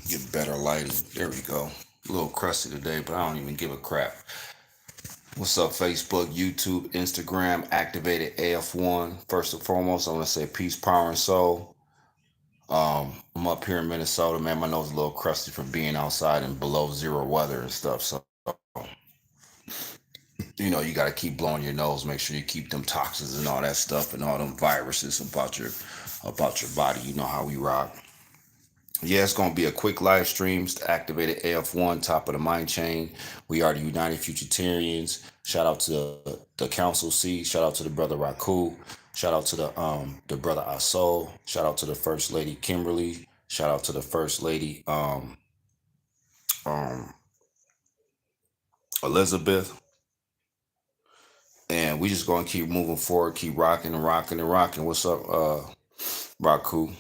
Get better lighting. There we go. A little crusty today, but I don't even give a crap. What's up, Facebook, YouTube, Instagram, Activated AF1. First and foremost, I want to say peace, power, and soul. I'm up here in Minnesota, man. My nose is a little crusty from being outside in below zero weather and stuff. So, you got to keep blowing your nose. Make sure you keep them toxins and all that stuff and all them viruses about your body. You know how we rock. Yeah, it's going to be a quick live stream to activate AF1, top of the mind chain. We are the United Futuritarians. Shout out to the Council C. Shout out to the brother Raku. Shout out to the brother Asol. Shout out to the First Lady Kimberly. Shout out to the First Lady um, Elizabeth. And we just going to keep moving forward, keep rocking and rocking and rocking. What's up, Raku?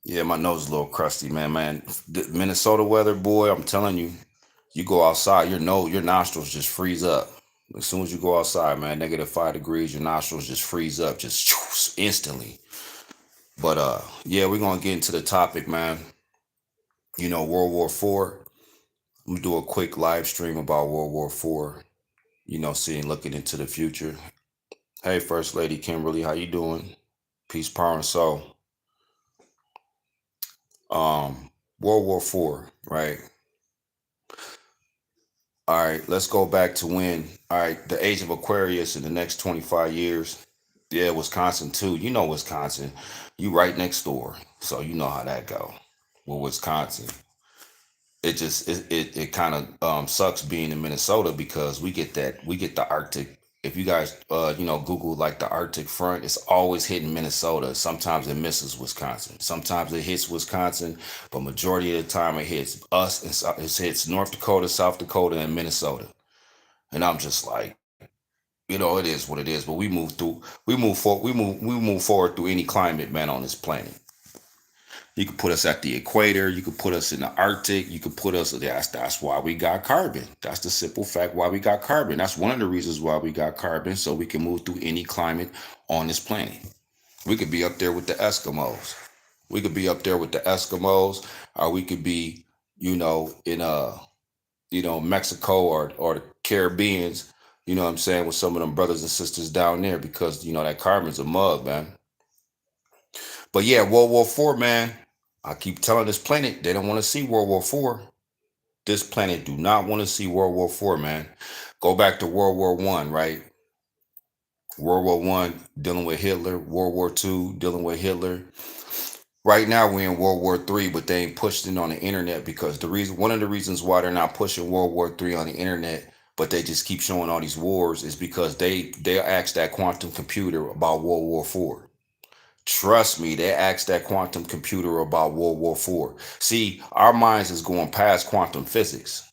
Yeah, my nose is a little crusty, man. The Minnesota weather, boy, I'm telling you, you go outside, your nostrils just freeze up. As soon as you go outside, man, -5 degrees, your nostrils just freeze up, just instantly. But yeah, we're gonna get into the topic, man. World War IV. I'm gonna do a quick live stream about World War IV. Looking into the future. Hey, First Lady Kimberly, how you doing? Peace, power, and soul. World War IV, right? All right, let's go back to when. All right, the age of Aquarius in the next 25 years. Yeah, Wisconsin too. You know Wisconsin. You right next door. So you know how that go. With Wisconsin. It kind of sucks being in Minnesota because we get the Arctic. If you guys Google like the Arctic front, it's always hitting Minnesota. Sometimes it misses Wisconsin. Sometimes it hits Wisconsin, but majority of the time it hits us and it hits North Dakota, South Dakota, and Minnesota. And I'm just like, it is what it is. But we move forward through any climate, man, on this planet. You could put us at the equator. You could put us in the Arctic. You could put us. That's why we got carbon. That's the simple fact why we got carbon. That's one of the reasons why we got carbon, so we can move through any climate on this planet. We could be up there with the Eskimos. We could be up there with the Eskimos, or we could be, in Mexico or the Caribbeans. You know what I'm saying, with some of them brothers and sisters down there, because that carbon's a mug, man. But yeah, World War IV, man. I keep telling this planet they don't want to see World War IV. This planet do not want to see World War IV, man. Go back to World War One, right? World War One dealing with Hitler. World War Two dealing with Hitler. Right now we're in World War Three, but they ain't pushed it on the internet because one of the reasons why they're not pushing World War Three on the internet, but they just keep showing all these wars, is because they asked that quantum computer about World War Four. Trust me, they asked that quantum computer about World War IV. See, our minds is going past quantum physics.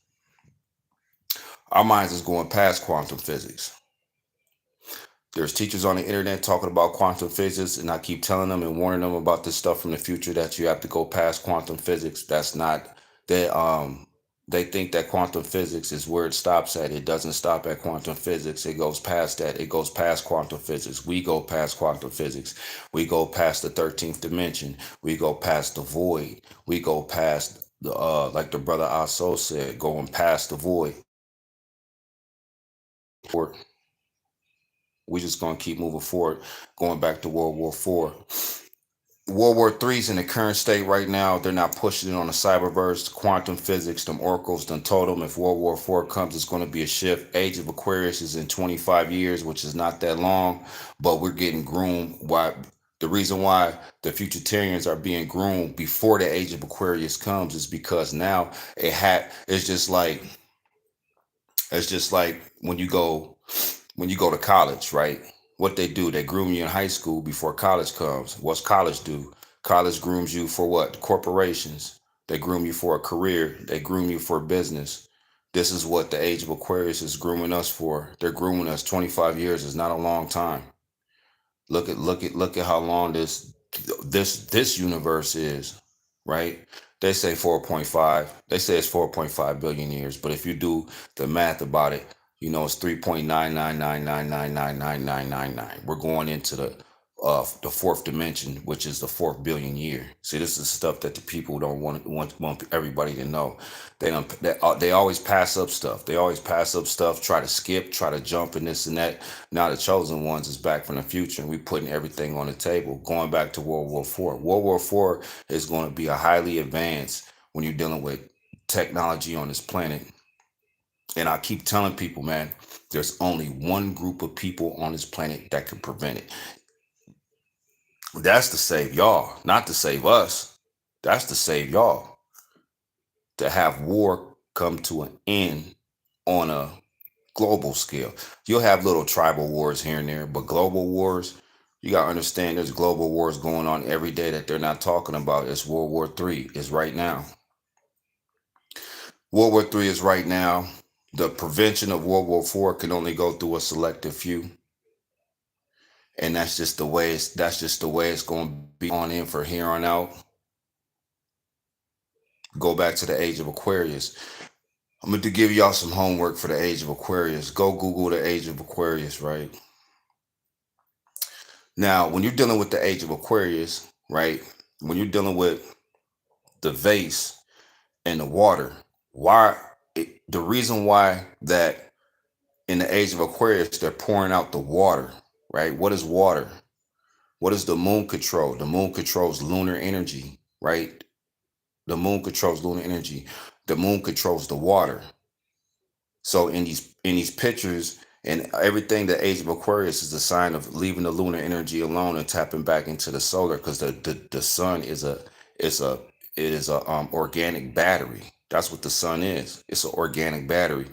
Our minds is going past quantum physics. There's teachers on the internet talking about quantum physics, and I keep telling them and warning them about this stuff from the future, that you have to go past quantum physics. That's not they think that quantum physics is where it stops at. It doesn't stop at quantum physics. It goes past that. It goes past quantum physics. We go past quantum physics. We go past the 13th dimension. We go past the void. We go past the like the brother Aso said, going past the void. We just gonna keep moving forward, going back to World War IV. World War III is in the current state right now. They're not pushing it on the cyberverse, quantum physics. Them oracles done told them if World War IV comes, it's going to be a shift. Age of Aquarius is in 25 years, which is not that long, but we're getting groomed. Why? The reason why the Futuritarians are being groomed before the Age of Aquarius comes is because now it's just like when you go to college, right? What they do, they groom you in high school before college comes. What's college do? College grooms you for what? Corporations. They groom you for a career. They groom you for business. This is what the age of Aquarius is grooming us for. They're grooming us. 25 years is not a long time. Look at how long this universe is, right? They say 4.5. They say it's 4.5 billion years, but if you do the math about it, it's 3.999999999. We're going into of the fourth dimension, which is the 4th billion year. See, this is stuff that the people don't want everybody to know. They always pass up stuff. They always pass up stuff, try to skip, try to jump and this and that. Now the chosen ones is back from the future, and we putting everything on the table. Going back to World War IV. World War IV is going to be a highly advanced when you're dealing with technology on this planet. And I keep telling people, man, there's only one group of people on this planet that can prevent it. That's to save y'all, not to save us. That's to save y'all. To have war come to an end on a global scale. You'll have little tribal wars here and there, but global wars, you got to understand there's global wars going on every day that they're not talking about. It's World War III is right now. World War III is right now. The prevention of World War IV can only go through a selective few. And that's just the way it's going to be on in for here on out. Go back to the age of Aquarius. I'm going to give y'all some homework for the age of Aquarius. Go Google the age of Aquarius, right? Now, when you're dealing with the age of Aquarius, right? When you're dealing with the vase and the water, the reason why that in the age of Aquarius, they're pouring out the water, right? What is water? What does the moon control? The moon controls lunar energy, right? The moon controls lunar energy. The moon controls the water. So in these pictures and everything, the age of Aquarius is a sign of leaving the lunar energy alone and tapping back into the solar, because the sun is a it is a organic battery. That's what the sun is. It's an organic battery.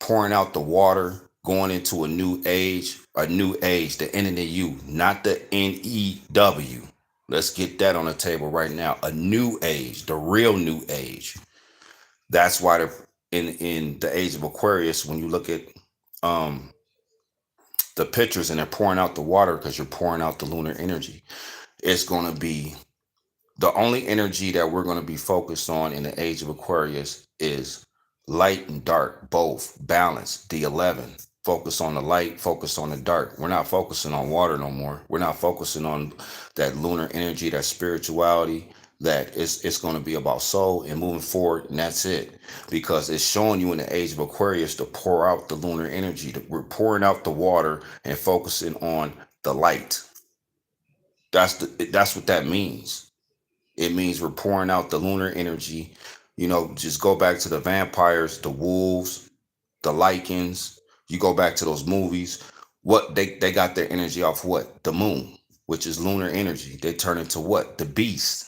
Pouring out the water, going into a new age, the N and the U, not the NEW. Let's get that on the table right now. A new age, the real new age. That's why in the age of Aquarius, when you look at um, the pictures and they're pouring out the water because you're pouring out the lunar energy, it's going to be the only energy that we're going to be focused on in the age of Aquarius is light and dark, both balance. The 11, focus on the light, focus on the dark. We're not focusing on water no more. We're not focusing on that lunar energy, that spirituality. That it's going to be about soul and moving forward, and that's it. Because it's showing you in the age of Aquarius to pour out the lunar energy. We're pouring out the water and focusing on the light. That's what that means. It means we're pouring out the lunar energy. Just go back to the vampires, the wolves, the lichens. You go back to those movies. What they got their energy off what? The moon, which is lunar energy. They turn into what? The beast,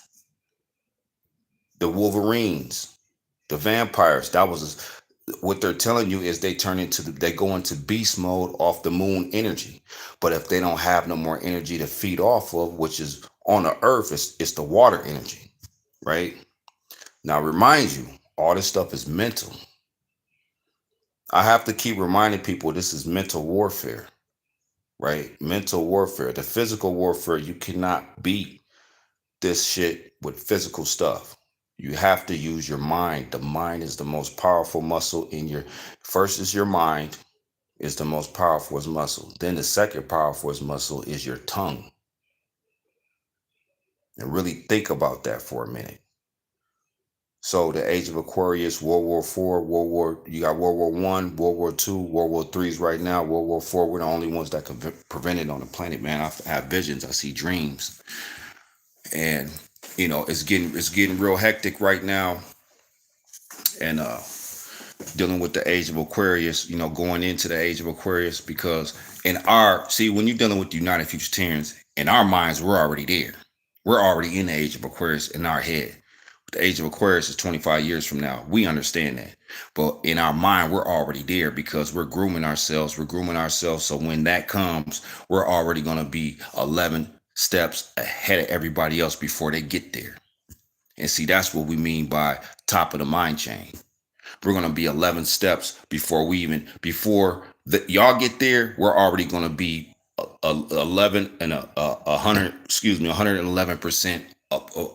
the Wolverines, the vampires. That was what they're telling you is they go into beast mode off the moon energy. But if they don't have no more energy to feed off of, which is on the earth, it's the water energy, right? Now, remind you, all this stuff is mental. I have to keep reminding people this is mental warfare, right? Mental warfare. The physical warfare, you cannot beat this shit with physical stuff. You have to use your mind. The mind is the most powerful muscle in your. First is your mind, is the most powerful muscle. Then the second powerful muscle is your tongue. And really think about that for a minute. So the age of Aquarius, World War IV, you got World War I, World War II, World War III's right now, World War IV. We're the only ones that can prevent it on the planet, man. I have visions, I see dreams, and it's getting real hectic right now, and dealing with the age of Aquarius, going into the age of Aquarius, because when you're dealing with the United Futuritarians, in our minds, we're already there. We're already in the age of Aquarius in our head. The age of Aquarius is 25 years from now. We understand that. But in our mind, we're already there because we're grooming ourselves. We're grooming ourselves. So when that comes, we're already going to be 11 steps ahead of everybody else before they get there. And see, that's what we mean by top of the mind chain. We're going to be 11 steps before y'all get there. We're already going to be 11 and 111%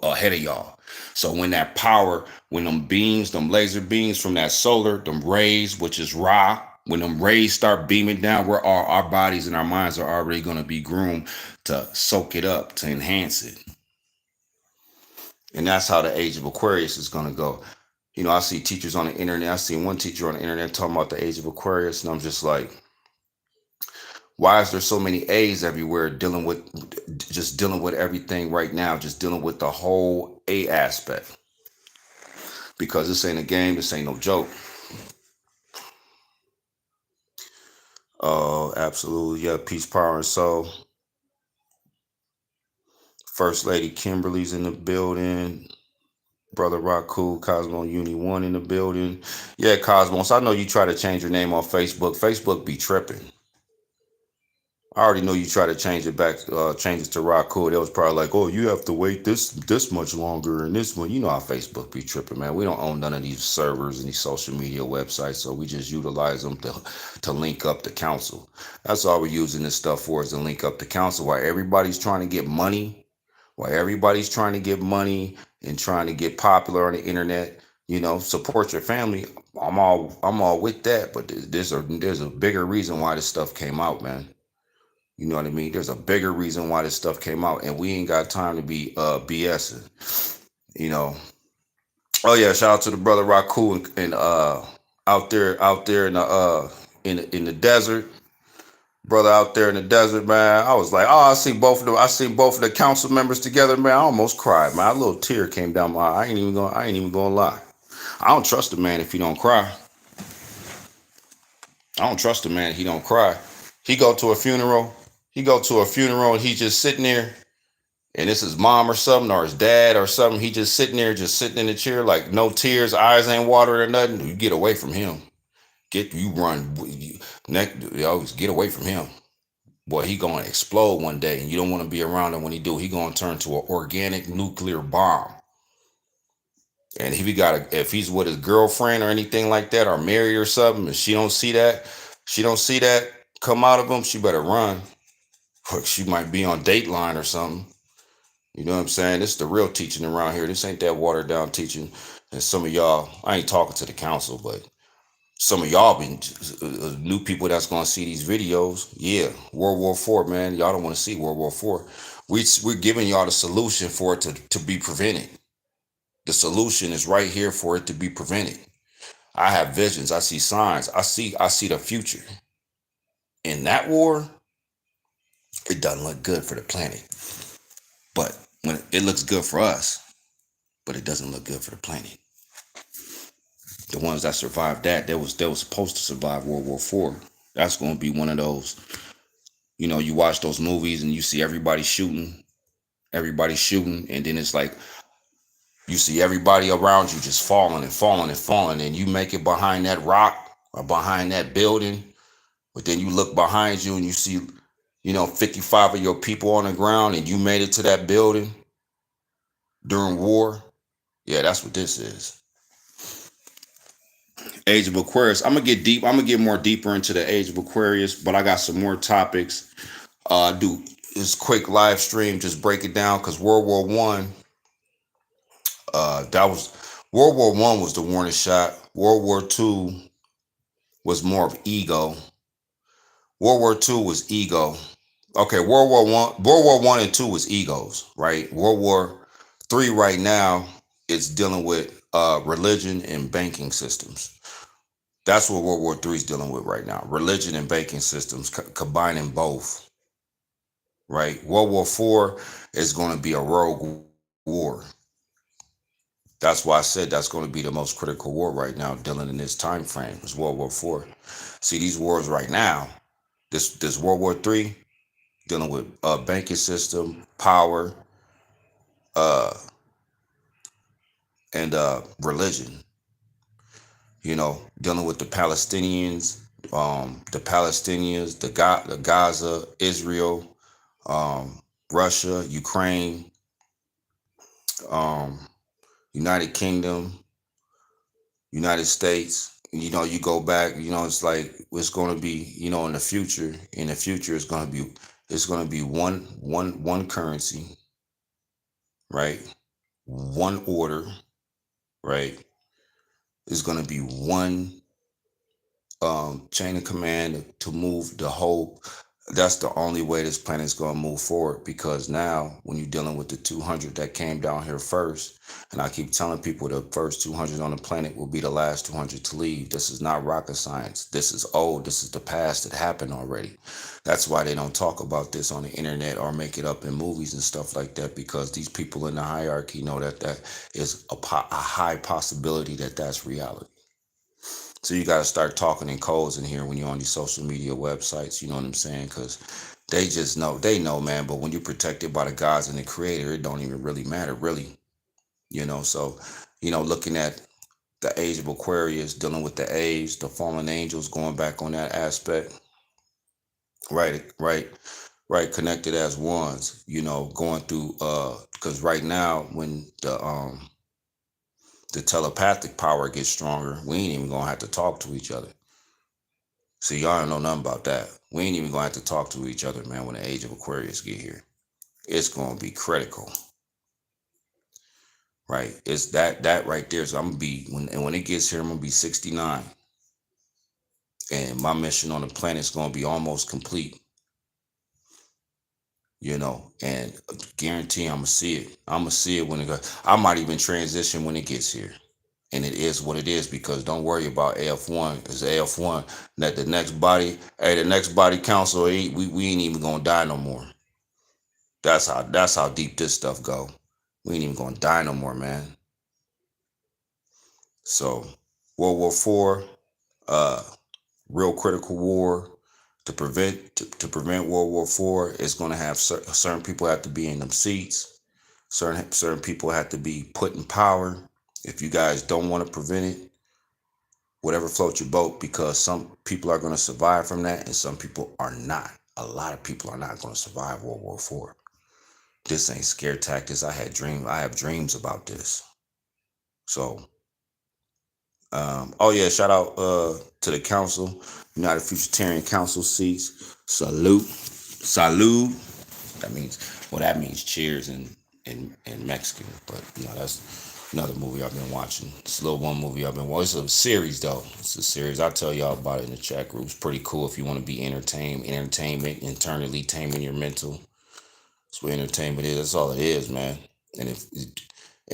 ahead of y'all. So when that power, when them beams, them laser beams from that solar, them rays, which is Ra, when them rays start beaming down, our bodies and our minds are already going to be groomed to soak it up, to enhance it. And that's how the age of Aquarius is going to go. I see teachers on the internet. I see one teacher on the internet talking about the age of Aquarius, and I'm just like, why is there so many A's everywhere dealing with everything right now, just dealing with the whole A aspect? Because this ain't a game, this ain't no joke. Oh, absolutely. Yeah, peace, power, and soul. First Lady Kimberly's in the building. Brother Raku, Cosmo Uni One in the building. Yeah, Cosmos. I know you try to change your name on Facebook. Facebook be tripping. I already know you try to change it back, change it to Raku. It was probably like, oh, you have to wait this much longer and this one. You know how Facebook be tripping, man. We don't own none of these servers and these social media websites, so we just utilize them to link up the council. That's all we're using this stuff for, is to link up the council. While everybody's trying to get money, and trying to get popular on the internet, support your family. I'm all with that, but there's a bigger reason why this stuff came out, man. You know what I mean? There's a bigger reason why this stuff came out, and we ain't got time to be BSing. You know. Oh yeah, shout out to the brother Raku and out there in the desert. Brother out there in the desert, man. I was like, oh, I seen both of the council members together, man. I almost cried, man. A little tear came down my eye. I ain't even gonna lie. I don't trust a man if he don't cry. I don't trust a man if he don't cry. He go to a funeral. And he's just sitting there, and it's his mom or something, or his dad or something. He just sitting there, just sitting in the chair, like no tears, eyes ain't watered or nothing. You get away from him. Always get away from him. Boy, he gonna explode one day, and you don't want to be around him when he do. He gonna turn to an organic nuclear bomb. And if he's with his girlfriend or anything like that, or married or something, and she don't see that come out of him, she better run. Or she might be on Dateline or something. You know what I'm saying? This is the real teaching around here. This ain't that watered down teaching. And some of y'all, I ain't talking to the council, but some of y'all been new people that's gonna see these videos. Yeah, World War IV, man. Y'all don't want to see World War IV. We're giving y'all the solution for it to be prevented. The solution is right here for it to be prevented. I have visions. I see signs. I see the future. In that war, it doesn't look good for the planet. But when it looks good for us, but it doesn't look good for the planet. The ones that survived they was supposed to survive World War IV. That's going to be one of those. You watch those movies and you see everybody shooting, and then it's like you see everybody around you just falling and falling and falling, and you make it behind that rock or behind that building, but then you look behind you and you see, 55 of your people on the ground, and you made it to that building during war. Yeah, that's what this is. Age of Aquarius. I'm gonna get deep. I'm gonna get more deeper into the Age of Aquarius, but I got some more topics. Do this quick live stream, just break it down, because World War One. That was World War One was the warning shot. World War Two was more of ego. World War Two was ego. Okay, World War One and Two was egos, right? World War Three right now is dealing with religion and banking systems. That's what World War Three is dealing with right now. Religion and banking systems, combining both. Right? World War Four is going to be a rogue war. That's why I said that's going to be the most critical war right now, dealing in this time frame, is World War Four. See, these wars right now, this World War Three, dealing with banking system, power, uh, and religion. Dealing with the Palestinians, the Gaza, Israel, Russia, Ukraine, um, United Kingdom, United States. You go back. It's going to be. In the future. In the future, it's going to be one currency, right? One order, right? It's going to be one chain of command to move the whole. That's the only way this planet's going to move forward, because now when you're dealing with the 200 that came down here first, and I keep telling people the first 200 on the planet will be the last 200 to leave. This is not rocket science. This is old. This is the past that happened already. That's why they don't talk about this on the internet or make it up in movies and stuff like that, because these people in the hierarchy know that that is a high possibility that that's reality. So you got to start talking in codes in here when you're on these social media websites. You know what I'm saying? Because they just know, they know, man. But when you're protected by the gods and the creator, it don't even really matter, really. So, looking at the age of Aquarius, dealing with the age, the fallen angels, going back on that aspect, right, right, right, connected as ones, going through, because right now, when the telepathic power gets stronger, we ain't even gonna have to talk to each other. See, y'all don't know nothing about that. We ain't even gonna have to talk to each other, man, when the age of Aquarius get here. It's gonna be critical, right? It's that right there. So I'm gonna be when it gets here, I'm gonna be 69. And my mission on the planet is gonna be almost complete, and guarantee I'm gonna see it. I'm gonna see it when it goes. I might even transition when it gets here. And it is what it is, because don't worry about AF1, because AF1, that the next body council, we ain't even gonna die no more. That's how deep this stuff go. We ain't even gonna die no more, man. So World War IV, uh, real critical war to prevent World War IV is gonna have certain people have to be in them seats. Certain people have to be put in power. If you guys don't want to prevent it, whatever floats your boat, because some people are going to survive from that and some people are not. A lot of people are not going to survive World War IV. This ain't scare tactics. I have dreams about this. So, oh yeah, shout out to the council, United Futuritarian Council seats. Salute. That means cheers in Mexican. But that's another movie I've been watching. It's a little one movie I've been watching. It's a series though. It's a series. I'll tell y'all about it in the chat group. It's pretty cool if you want to be entertainment, internally taming your mental. That's what entertainment is. That's all it is, man. And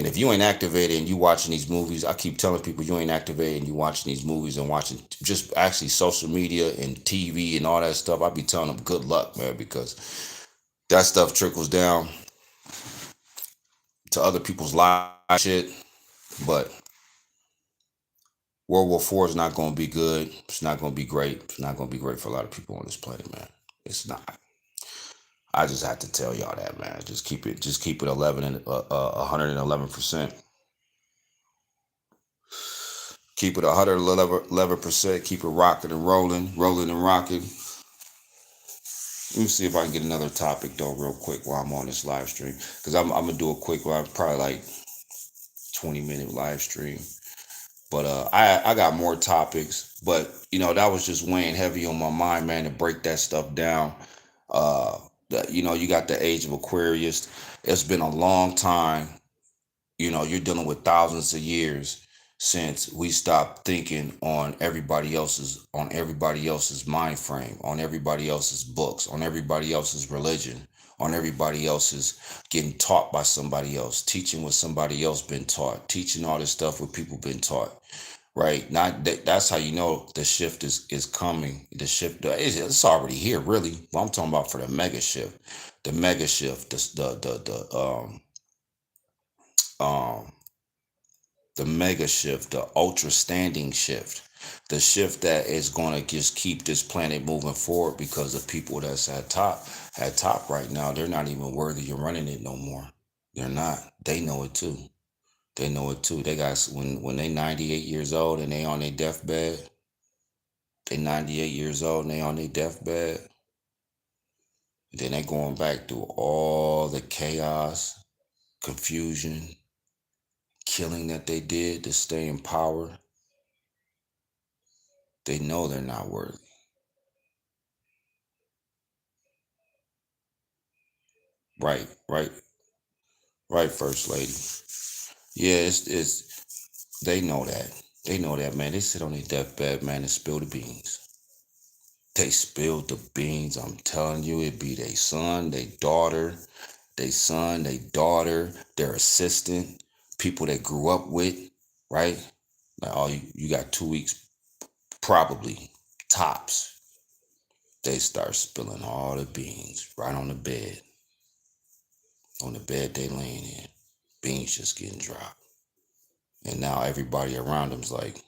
if you ain't activated and you watching these movies, I keep telling people, you ain't activated and you watching these movies and watching just actually social media and TV and all that stuff, I be telling them good luck, man, because that stuff trickles down to other people's lives, shit. But World War IV is not going to be good. It's not going to be great. It's not going to be great for a lot of people on this planet, man. It's not. I just have to tell y'all that, man. Just keep it 111%. Keep it 111%. Keep it rocking and rolling and rocking. Let me see if I can get another topic though, real quick, while I'm on this live stream, because I'm gonna do a quick one, probably like 20-minute live stream. But I got more topics, but that was just weighing heavy on my mind, man, to break that stuff down. You got the age of Aquarius. It's been a long time. You're dealing with thousands of years since we stopped thinking on everybody else's mind frame, on everybody else's books, on everybody else's religion, on everybody else's getting taught by somebody else, teaching what somebody else been taught, teaching all this stuff what people been taught. Right? Not that's how you know the shift is coming. The shift it's already here, really. But I'm talking about for the mega shift, um the mega shift, the ultra standing shift, the shift that is going to just keep this planet moving forward, because the people that's at top right now, they're not even worthy of running it no more. They're not. They know it too. They know it too. They got when they 98 years old and they on their deathbed. They 98 years old and they on their deathbed. Then they going back through all the chaos, confusion, killing that they did to stay in power. They know they're not worthy. Right, right, right, First Lady. Yeah, they know that. They know that, man. They sit on their deathbed, man, and spill the beans. They spilled the beans. I'm telling you, it be their son, their daughter, their son, their daughter, their assistant, people they grew up with, right? Like, oh, you got 2 weeks, probably, tops. They start spilling all the beans right on the bed they laying in. Beans just getting dropped. And now everybody around them's like,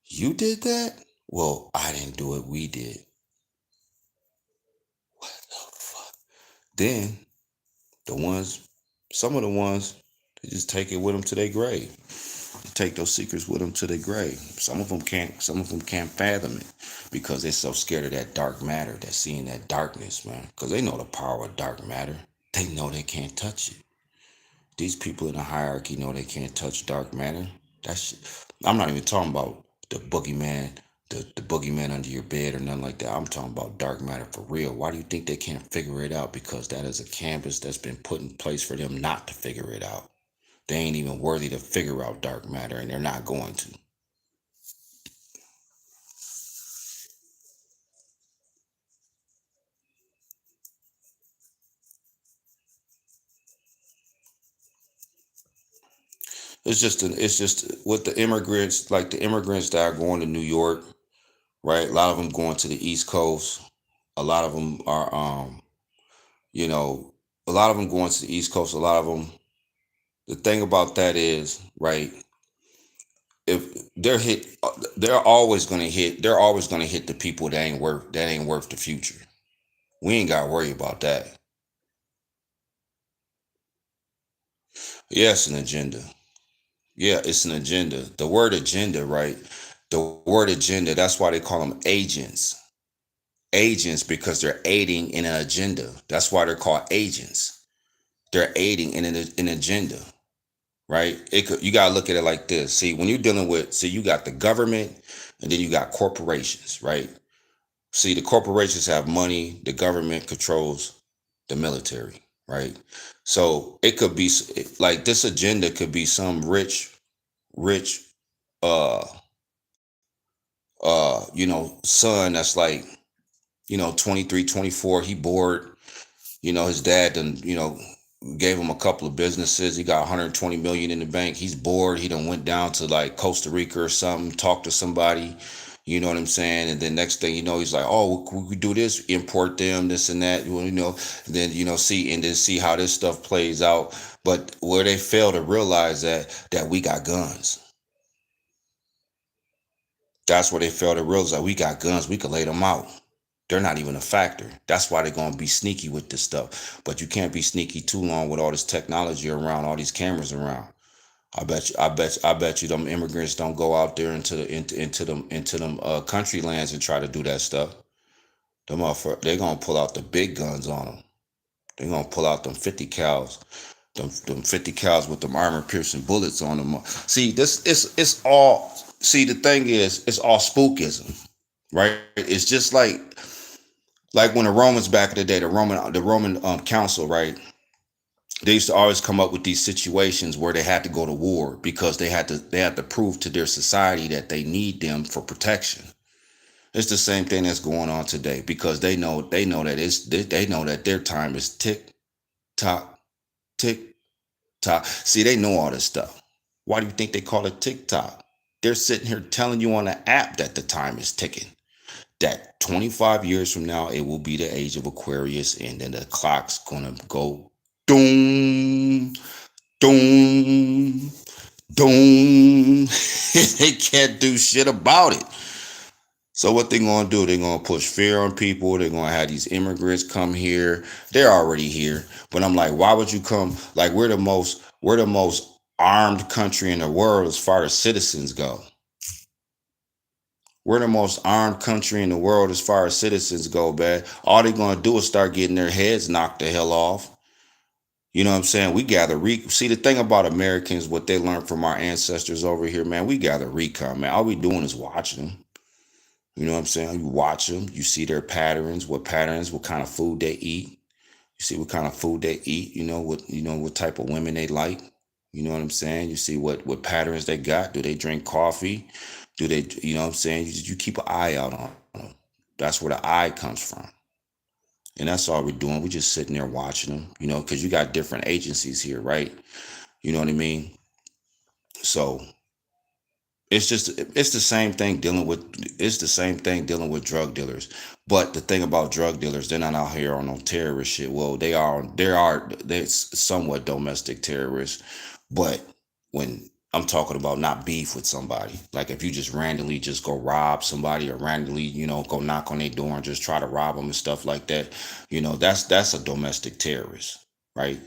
you did that? Well, I didn't do it. We did. What the fuck? Then the ones, some of the ones, they just take it with them to their grave. They take those secrets with them to their grave. Some of them can't. Some of them can't fathom it because they're so scared of that dark matter, that seeing that darkness, man. Because they know the power of dark matter. They know they can't touch it. These people in the hierarchy know they can't touch dark matter. That's. I'm not even talking about the boogeyman, the boogeyman under your bed or nothing like that. I'm talking about dark matter for real. Why do you think they can't figure it out? Because that is a canvas that's been put in place for them not to figure it out. They ain't even worthy to figure out dark matter, and they're not going to. It's just with the immigrants, like the immigrants that are going to New York, right? A lot of them going to the East Coast. A lot of them are, you know, a lot of them going to the East Coast. A lot of them. The thing about that is, right? If they're hit, they're always going to hit. They're always going to hit the people that ain't worth the future. We ain't got to worry about that. Yeah, it's an agenda. Yeah, it's an agenda. The word agenda, right? The word agenda. That's why they call them agents. Agents because they're aiding in an agenda. That's why they're called agents. They're aiding in an agenda, right? You gotta look at it like this. See, when you're dealing with, see, you got the government, and then you got corporations, right? See, the corporations have money. The government controls the military, right? So it could be like this agenda could be some rich, uh, son that's like, 23, 24. He bored. His dad done, gave him a couple of businesses. He got 120 million in the bank. He's bored. He done went down to like Costa Rica or something, talked to somebody. You know what I'm saying? And then next thing you know, he's like, "Oh, we could do this, import them, this and that." Then see how this stuff plays out. But where they fail to realize that we got guns. That's where they fail to realize that we got guns. We could lay them out. They're not even a factor. That's why they're gonna be sneaky with this stuff. But you can't be sneaky too long with all this technology around, all these cameras around. I bet you them immigrants don't go out there into them country lands and try to do that stuff. They're gonna pull out the big guns on them. They're gonna pull out them 50 cals, them 50 cals with them armor piercing bullets on them. See, this it's all. See, the thing is, it's all spookism, right? It's just like when the Romans back in the day, the Roman council, right? They used to always come up with these situations where they had to go to war because they had to prove to their society that they need them for protection. It's the same thing that's going on today because they know that their time is tock tick tock. See, they know all this stuff. Why do you think they call it TikTok? They're sitting here telling you on the app that the time is ticking, that 25 years from now it will be the age of Aquarius, and then the clock's gonna go doom, doom, doom. They can't do shit about it. So what they gonna do? They're gonna push fear on people. They're gonna have these immigrants come here. They're already here. But I'm like, why would you come? Like we're the most armed country in the world as far as citizens go. We're the most armed country in the world as far as citizens go, man. All they're gonna do is start getting their heads knocked the hell off. You know what I'm saying? We gather see the thing about Americans, what they learned from our ancestors over here, man. We gather recon, man. All we doing is watching them. You know what I'm saying? You watch them, you see their patterns, what kind of food they eat. You see what kind of food they eat. What type of women they like. You know what I'm saying? You see what patterns they got. Do they drink coffee? Do they? You know what I'm saying? You keep an eye out on them. That's where the I comes from. And that's all we're doing. We're just sitting there watching them, because you got different agencies here, right? You know what I mean? So it's the same thing dealing with drug dealers. But the thing about drug dealers, they're not out here on no terrorist shit. Well, they're somewhat domestic terrorists, but when I'm talking about not beef with somebody, like if you just randomly just go rob somebody or randomly, go knock on their door and just try to rob them and stuff like that, that's a domestic terrorist, right?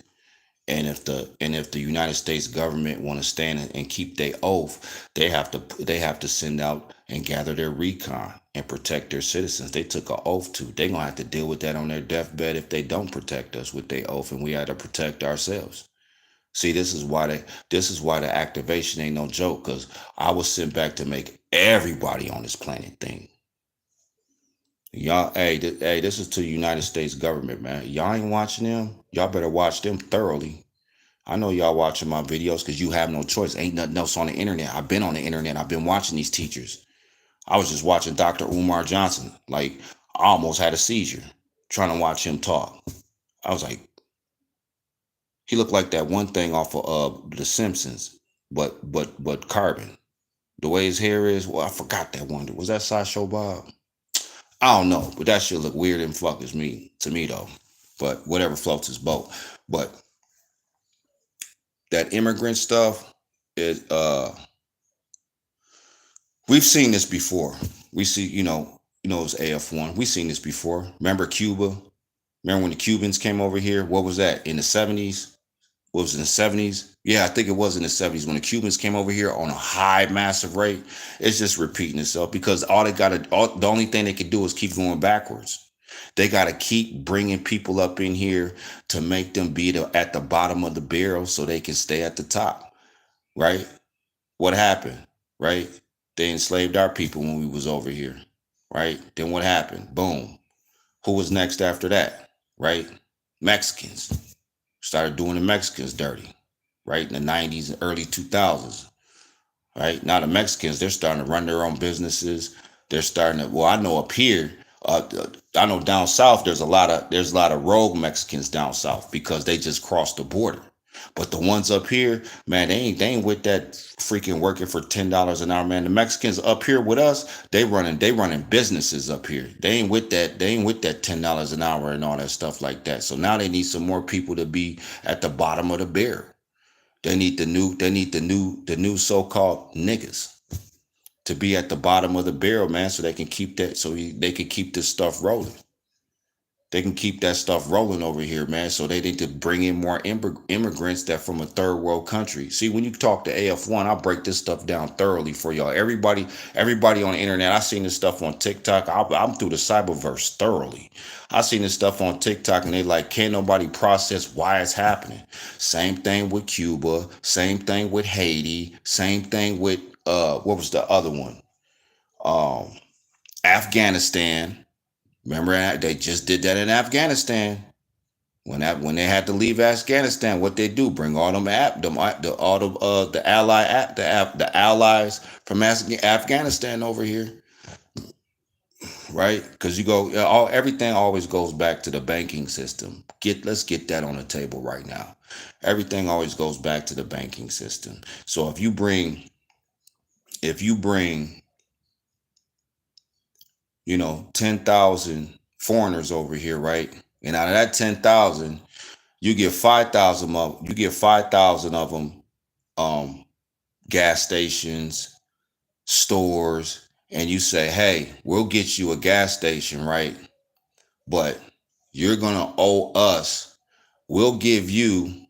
And if the United States government want to stand and keep their oath, they have to send out and gather their recon and protect their citizens. They took an oath to. They're gonna have to deal with that on their deathbed if they don't protect us with their oath, and we had to protect ourselves. See, this is why the activation ain't no joke, because I was sent back to make everybody on this planet think. Y'all, hey, this is to the United States government, man. Y'all ain't watching them. Y'all better watch them thoroughly. I know y'all watching my videos because you have no choice. Ain't nothing else on the internet. I've been on the internet. I've been watching these teachers. I was just watching Dr. Umar Johnson. Like, I almost had a seizure trying to watch him talk. I was like, he looked like that one thing off of The Simpsons, but carbon. The way his hair is, well, I forgot that one. Was that Sideshow Bob? I don't know, but that shit look weird and fuck as me to me though. But whatever floats his boat. But that immigrant stuff, it we've seen this before. We see, it's AF1. We've seen this before. Remember Cuba? Remember when the Cubans came over here? What was that in the 70s? What was it, in the 70s? Yeah, I think it was in the 70s when the Cubans came over here on a high, massive rate. It's just repeating itself because the only thing they could do is keep going backwards. They got to keep bringing people up in here to make them be at the bottom of the barrel so they can stay at the top, right? What happened, right? They enslaved our people when we was over here, right? Then what happened? Boom. Who was next after that, right? Mexicans. Started doing the Mexicans dirty, right? In the 90s and early 2000s, right? Now the Mexicans, they're starting to run their own businesses. They're starting to, well, I know up here, I know down south, there's a lot of rogue Mexicans down south because they just crossed the border. But the ones up here, man, they ain't with that freaking working for $10 an hour, man. The Mexicans up here with us, they running businesses up here. They ain't with that $10 an hour and all that stuff like that. So now they need some more people to be at the bottom of the barrel. They need the new so-called niggas to be at the bottom of the barrel, man, so they can keep that, they can keep this stuff rolling. They can keep that stuff rolling over here, man. So they need to bring in more immigrants that from a third world country. See, when you talk to AF1, I'll break this stuff down thoroughly for y'all. Everybody on the internet, I seen this stuff on TikTok. I'm through the cyberverse thoroughly. I seen this stuff on TikTok and they like, can't nobody process why it's happening. Same thing with Cuba. Same thing with Haiti. Same thing with, what was the other one? Um, Afghanistan. Remember, they just did that in Afghanistan. When they had to leave Afghanistan, what they do? Bring all them all the allies from Afghanistan over here, right? Because everything always goes back to the banking system. Let's get that on the table right now. Everything always goes back to the banking system. So if you bring 10,000 foreigners over here, right? And out of that 10,000, you get 5,000 of them gas stations, stores, and you say, "Hey, we'll get you a gas station, right? But you're going to owe us. We'll give you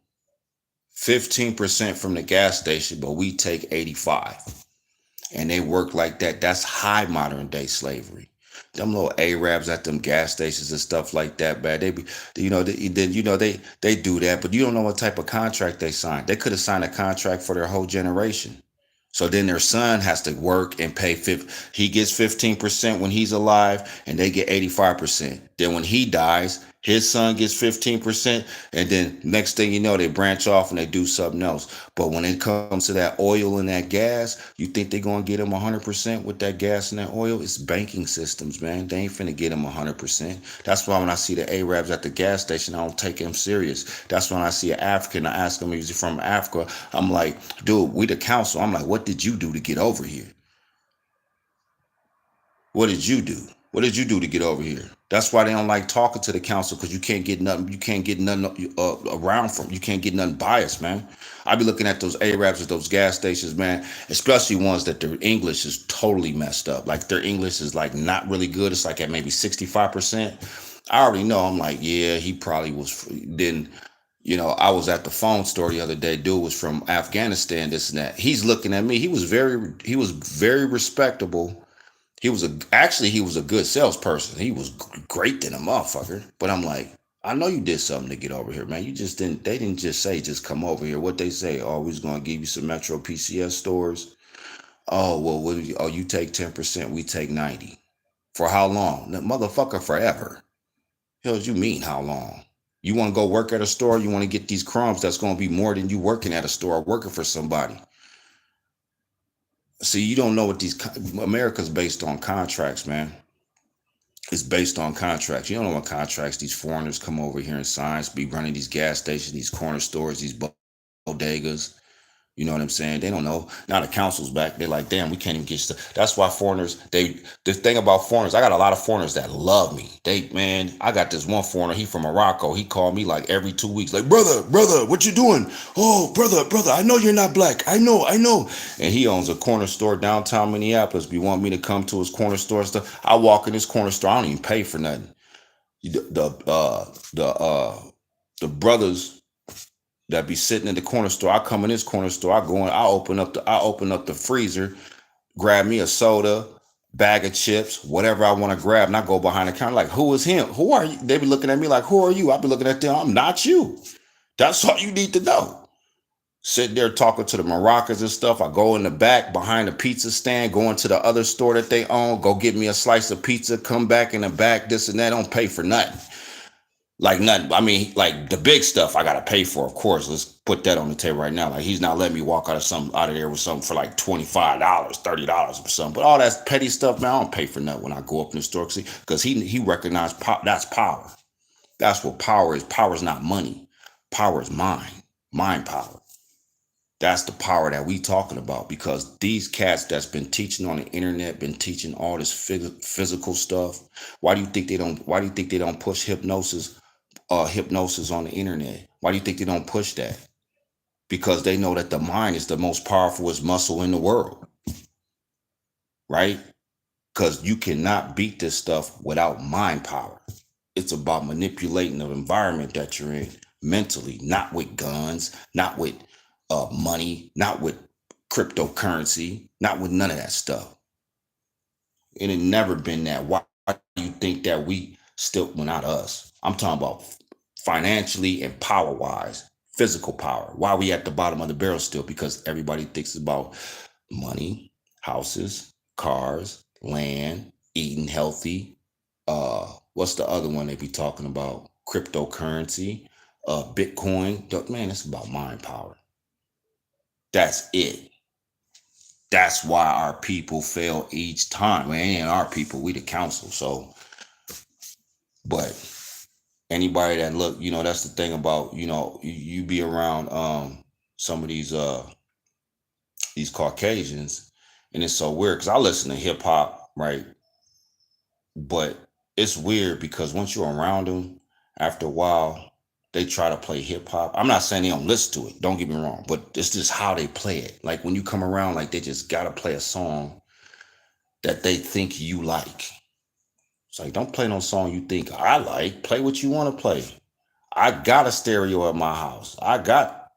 15% from the gas station, but we take 85." And they work like that. That's high modern day slavery. Them little Arabs at them gas stations and stuff like that, man. They do that, but you don't know what type of contract they signed. They could have signed a contract for their whole generation. So then their son has to work and pay. He gets 15% when he's alive, and they get 85%. Then when he dies, His son gets 15%, and then next thing you know, they branch off and they do something else. But when it comes to that oil and that gas, you think they're gonna get him 100% with that gas and that oil? It's banking systems, man. They ain't finna get him 100%. That's why when I see the Arabs at the gas station, I don't take him serious. That's when I see an African, I ask him if he's from Africa. I'm like, dude, we the council. I'm like, what did you do to get over here? What did you do? What did you do to get over here? That's why they don't like talking to the council because you can't get nothing. You can't get nothing around from. You can't get nothing biased, man. I be looking at those Arabs at those gas stations, man. Especially ones that their English is totally messed up. Like their English is like not really good. It's like at maybe 65%. I already know. I'm like, yeah, he probably was. Then, I was at the phone store the other day. Dude was from Afghanistan. This and that. He's looking at me. He was very respectable. He was a good salesperson. He was great than a motherfucker. But I'm like, I know you did something to get over here, man. You just didn't. They didn't just say just come over here. What they say? Oh, we was gonna give you some Metro PCS stores. Oh well, you take 10%. We take 90. For how long? The motherfucker forever. Hell, you mean how long? You want to go work at a store? You want to get these crumbs? That's gonna be more than you working at a store or working for somebody. See, you don't know what America's based on contracts, man. It's based on contracts. You don't know what contracts these foreigners come over here and sign, be running these gas stations, these corner stores, these bodegas. You know what I'm saying? They don't know. Now the council's back. They're like, damn, we can't even get stuff. That's why foreigners, the thing about foreigners, I got a lot of foreigners that love me. Man, I got this one foreigner, he from Morocco. He called me like every 2 weeks, like, brother, what you doing? Oh, brother, I know you're not black. I know. And he owns a corner store downtown Minneapolis. Be want me to come to his corner store and stuff. I walk in his corner store. I don't even pay for nothing. The brothers that be sitting in the corner store. I come in this corner store. I go in. I open up the freezer, grab me a soda, bag of chips, whatever I want to grab, and I go behind the counter like, who is him? Who are you? They be looking at me like, who are you? I be looking at them. I'm not you. That's all you need to know. Sitting there talking to the Moroccans and stuff. I go in the back behind the pizza stand, go into the other store that they own, go get me a slice of pizza, come back in the back, this and that. Don't pay for nothing. Like nothing. I mean, like the big stuff I gotta pay for, of course. Let's put that on the table right now. Like he's not letting me walk out of there with something for like $25, $30 or something. But all that petty stuff, man, I don't pay for nothing when I go up in the store. Because he recognized that's power. That's what power is. Power is not money. Power is mind power. That's the power that we talking about, because these cats that's been teaching on the internet, been teaching all this physical stuff. Why do you think they don't push hypnosis on the internet? Why do you think they don't push that? Because they know that the mind is the most powerful muscle in the world, right? Because you cannot beat this stuff without mind power. It's about manipulating the environment that you're in mentally, not with guns, not with money, not with cryptocurrency, not with none of that stuff. It had never been that. Why do you think that we still, well, not us, I'm talking about financially and power wise, physical power. Why are we at the bottom of the barrel still? Because everybody thinks about money, houses, cars, land, eating healthy. What's the other one they be talking about? Cryptocurrency, Bitcoin. Man, it's about mind power. That's it. That's why our people fail each time. We ain't our people, we the council. So, but anybody that look, that's the thing about, you be around some of these Caucasians, and it's so weird because I listen to hip hop, right? But it's weird because once you're around them, after a while, they try to play hip hop. I'm not saying they don't listen to it, don't get me wrong, but it's just how they play it. Like when you come around, like they just gotta play a song that they think you like. It's like, don't play no song you think I like. Play what you want to play. I got a stereo at my house. I got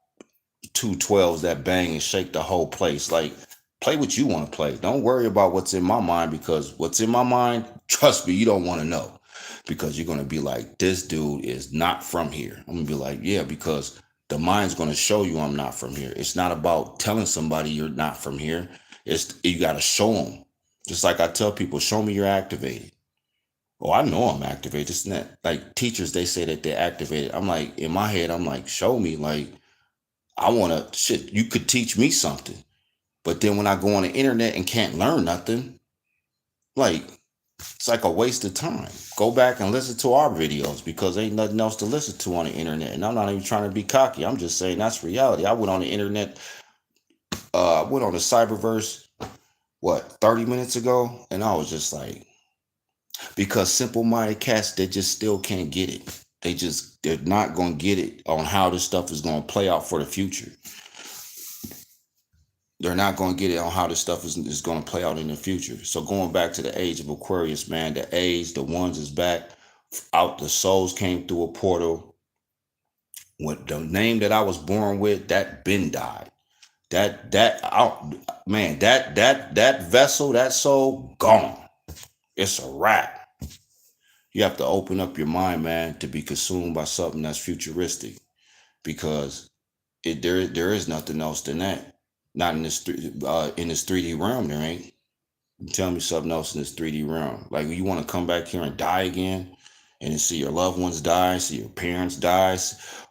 212s that bang and shake the whole place. Like, play what you want to play. Don't worry about what's in my mind, because what's in my mind, trust me, you don't want to know. Because you're going to be like, this dude is not from here. I'm going to be like, yeah, because the mind's going to show you I'm not from here. It's not about telling somebody you're not from here. You got to show them. Just like I tell people, show me you're activated. Oh, I know I'm activated. It's not like teachers, they say that they're activated. I'm like, in my head, I'm like, show me. Like, I want to, shit, you could teach me something. But then when I go on the internet and can't learn nothing, like, it's like a waste of time. Go back and listen to our videos because ain't nothing else to listen to on the internet. And I'm not even trying to be cocky. I'm just saying that's reality. I went on the internet, I went on the cyberverse, what, 30 minutes ago? And I was just like, because simple minded cats, they just still can't get it. They're not going to get it on how this stuff is going to play out for the future. They're not going to get it on how this stuff is going to play out in the future. So going back to the age of Aquarius, man, the age, the ones is back out. The souls came through a portal. What the name that I was born with, that been died. That out, man, that vessel, that soul, gone. It's a wrap. You have to open up your mind, man, to be consumed by something that's futuristic, because there is nothing else than that. Not in this 3D realm. There ain't. Tell me something else in this 3D realm. Like, you want to come back here and die again, and then see your loved ones die, see your parents die,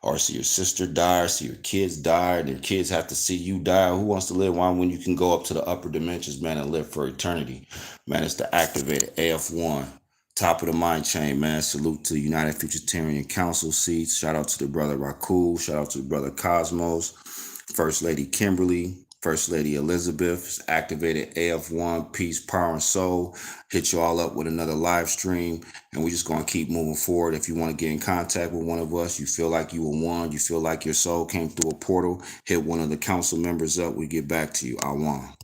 or see your sister die, or see your kids die, and your kids have to see you die. Who wants to live one when you can go up to the upper dimensions, man, and live for eternity? Man, it's the activated AF1. Top of the mind chain, man. Salute to United Futuritarian Council seats. Shout out to the brother Rakul. Shout out to the brother Cosmos. First Lady Kimberly, First Lady Elizabeth, activated AF1, peace, power, and soul. Hit you all up with another live stream, and we're just going to keep moving forward. If you want to get in contact with one of us, you feel like you were one, you feel like your soul came through a portal, hit one of the council members up. We get back to you. I won.